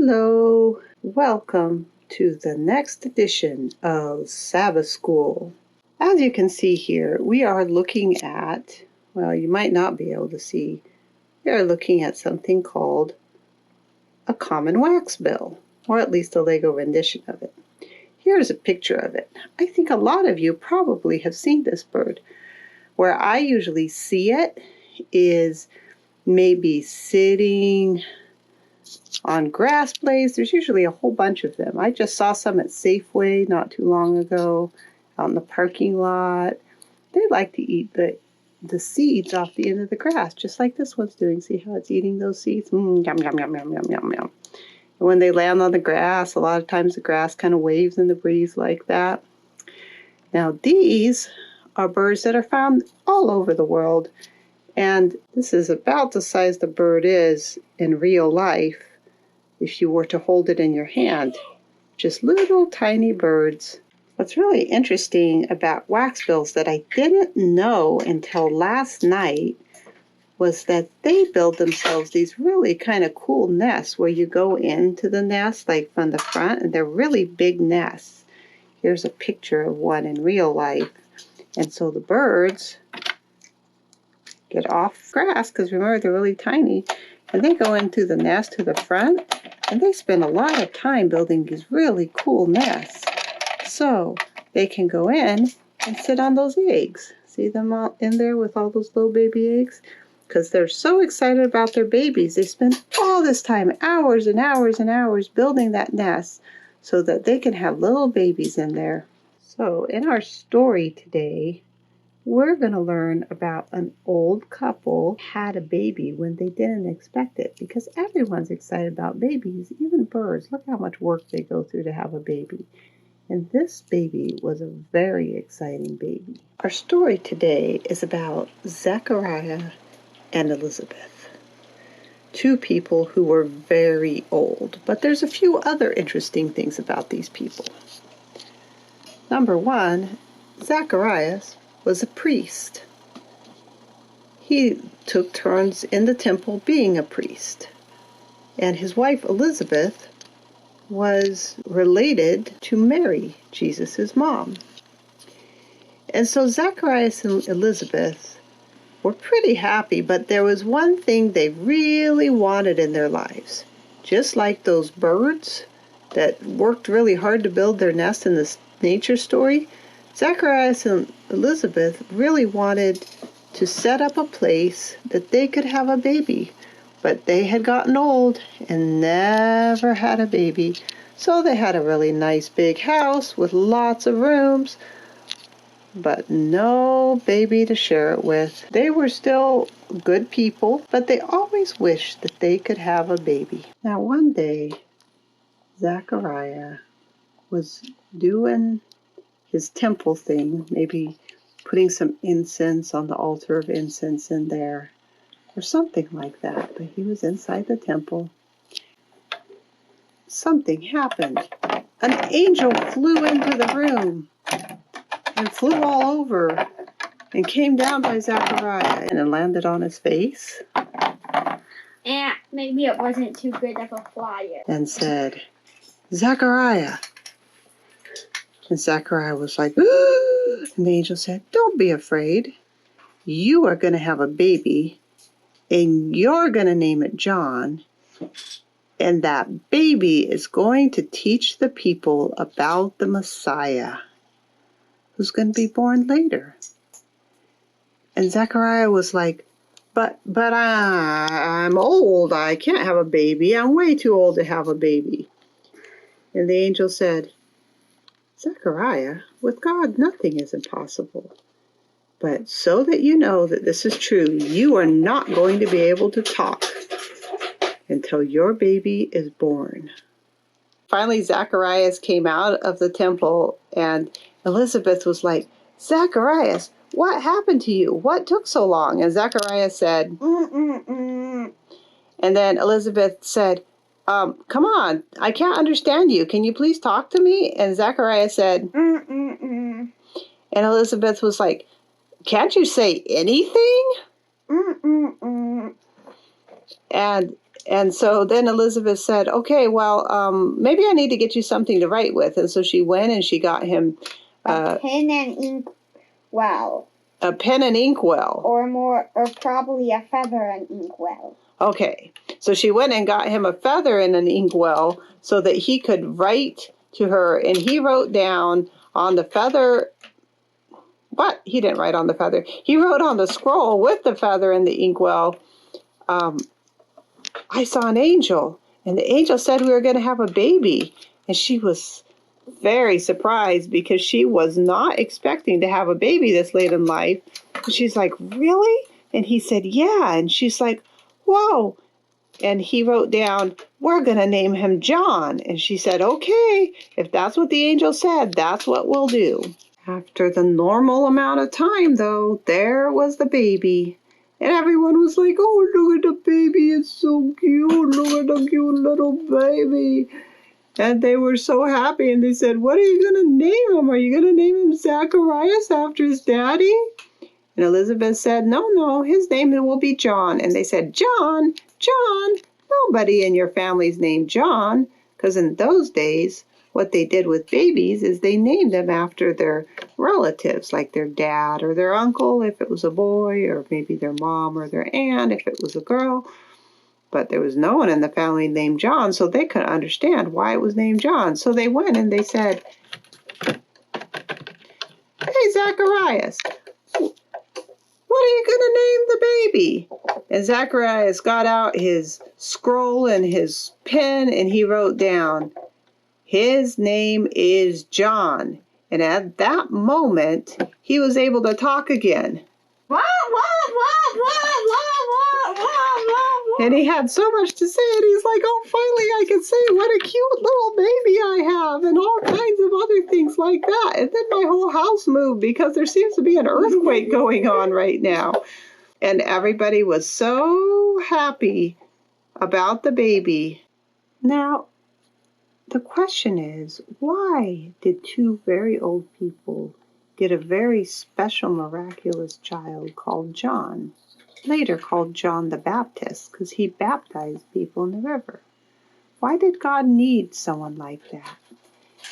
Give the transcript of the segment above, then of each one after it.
Hello, welcome to the next edition of Sabbath School. As you can see here, we are looking at, well, you might not be able to see, we are looking at something called a common wax bill, or at least a Lego rendition of it. Here's a picture of it. I think a lot of you probably have seen this bird. Where I usually see it is maybe sitting on grass blades. There's usually a whole bunch of them. I just saw some at Safeway not too long ago out in the parking lot. They like to eat the seeds off the end of the grass, just like this one's doing. See how it's eating those seeds? Yum, yum, yum, yum, yum, yum, yum. And when they land on the grass, a lot of times the grass kind of waves in the breeze like that. Now these are birds that are found all over the world. And this is about the size the bird is in real life if you were to hold it in your hand. Just little tiny birds. What's really interesting about waxbills that I didn't know until last night was that they build themselves these really kind of cool nests where you go into the nest like from the front, and they're really big nests. Here's a picture of one in real life. And so the birds get off grass, because remember they're really tiny, and they go into the nest to the front, and they spend a lot of time building these really cool nests. So they can go in and sit on those eggs. See them all in there with all those little baby eggs? Because they're so excited about their babies, they spend all this time, hours and hours and hours, building that nest so that they can have little babies in there. So in our story today, we're going to learn about an old couple had a baby when they didn't expect it, because everyone's excited about babies, even birds. Look how much work they go through to have a baby. And this baby was a very exciting baby. Our story today is about Zechariah and Elizabeth, two people who were very old. But there's a few other interesting things about these people. Number one, Zacharias was a priest. He took turns in the temple being a priest. And his wife Elizabeth was related to Mary, Jesus' mom. And so Zacharias and Elizabeth were pretty happy, but there was one thing they really wanted in their lives. Just like those birds that worked really hard to build their nest in this nature story, Zacharias and Elizabeth really wanted to set up a place that they could have a baby. But they had gotten old and never had a baby. So they had a really nice big house with lots of rooms, but no baby to share it with. They were still good people, but they always wished that they could have a baby. Now one day, Zachariah was doing his temple thing, maybe putting some incense on the altar of incense in there, or something like that. But he was inside the temple. Something happened. An angel flew into the room and flew all over and came down by Zechariah and then landed on his face. And maybe it wasn't too good of a flyer. And said, Zechariah. And Zechariah was like, ooh! And the angel said, don't be afraid. You are going to have a baby, and you're going to name it John. And that baby is going to teach the people about the Messiah, who's going to be born later. And Zechariah was like, but I'm old. I can't have a baby. I'm way too old to have a baby. And the angel said, Zechariah, with God, nothing is impossible. But so that you know that this is true, you are not going to be able to talk until your baby is born. Finally, Zacharias came out of the temple, and Elizabeth was like, Zacharias, what happened to you? What took so long? And Zacharias said, And then Elizabeth said, come on, I can't understand you. Can you please talk to me? And Zacharias said, And Elizabeth was like, can't you say anything? And so then Elizabeth said, okay, well, maybe I need to get you something to write with. And so she went and she got him a pen and ink well. A pen and ink well. Or probably a feather and ink well. Okay, so she went and got him a feather and an ink well so that he could write to her. And he wrote down on the feather. What? He didn't write on the feather. He wrote on the scroll with the feather and the inkwell, I saw an angel, and the angel said we were going to have a baby. And she was very surprised because she was not expecting to have a baby this late in life. She's like, really? And he said, yeah. And she's like, whoa. And he wrote down, we're going to name him John. And she said, okay, if that's what the angel said, that's what we'll do. After the normal amount of time, though, there was the baby. And everyone was like, oh, look at the baby. It's so cute. Look at the cute little baby. And they were so happy. And they said, what are you going to name him? Are you going to name him Zacharias after his daddy? And Elizabeth said, no, his name will be John. And they said, John? Nobody in your family's named John. Because in those days, what they did with babies is they named them after their relatives, like their dad or their uncle if it was a boy, or maybe their mom or their aunt if it was a girl. But there was no one in the family named John, so they couldn't understand why it was named John. So they went and they said, hey, Zacharias, what are you going to name the baby? And Zacharias got out his scroll and his pen, and he wrote down, his name is John. And at that moment, he was able to talk again. And he had so much to say, and he's like, oh, finally I can say what a cute little baby I have, and all kinds of other things like that. And then my whole house moved because there seems to be an earthquake going on right now. And everybody was so happy about the baby. Now, the question is, why did two very old people get a very special, miraculous child called John? Later called John the Baptist, because he baptized people in the river. Why did God need someone like that?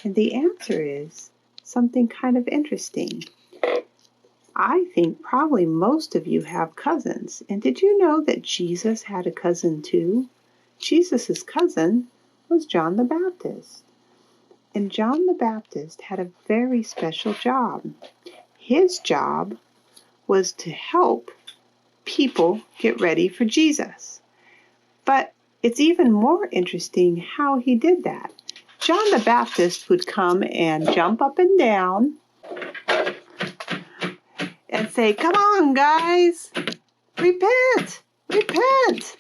And the answer is something kind of interesting. I think probably most of you have cousins. And did you know that Jesus had a cousin too? Jesus' cousin was John the Baptist. And John the Baptist had a very special job. His job was to help people get ready for Jesus. But it's even more interesting how he did that. John the Baptist would come and jump up and down and say, come on, guys, repent. And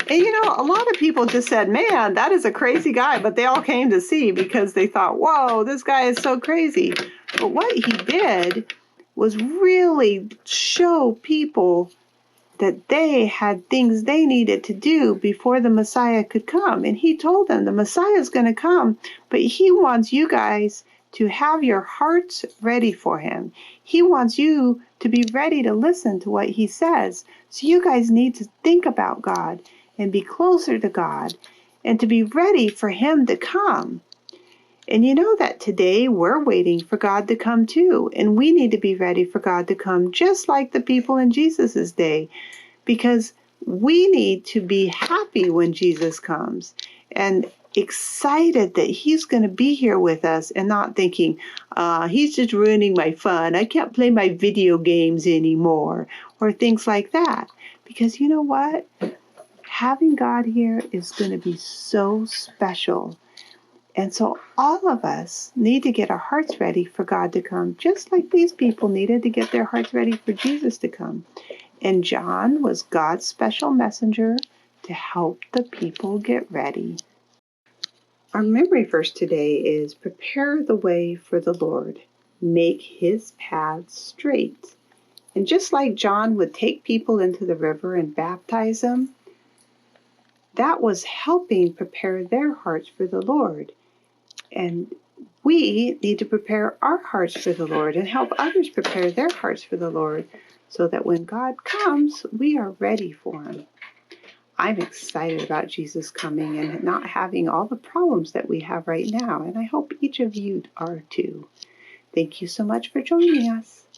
a lot of people just said, man, that is a crazy guy. But they all came to see because they thought, whoa, this guy is so crazy. But what he did was really show people that they had things they needed to do before the Messiah could come. And he told them the Messiah is going to come, but he wants you guys to have your hearts ready for him. He wants you to be ready to listen to what he says. So you guys need to think about God and be closer to God and to be ready for him to come. And you know that today we're waiting for God to come too. And we need to be ready for God to come just like the people in Jesus' day. Because we need to be happy when Jesus comes and excited that he's going to be here with us and not thinking, he's just ruining my fun. I can't play my video games anymore or things like that. Because you know what? Having God here is going to be so special. And so all of us need to get our hearts ready for God to come, just like these people needed to get their hearts ready for Jesus to come. And John was God's special messenger to help the people get ready. Our memory verse today is, prepare the way for the Lord, make his paths straight. And just like John would take people into the river and baptize them, that was helping prepare their hearts for the Lord. And we need to prepare our hearts for the Lord and help others prepare their hearts for the Lord so that when God comes, we are ready for him. I'm excited about Jesus coming and not having all the problems that we have right now, and I hope each of you are too. Thank you so much for joining us.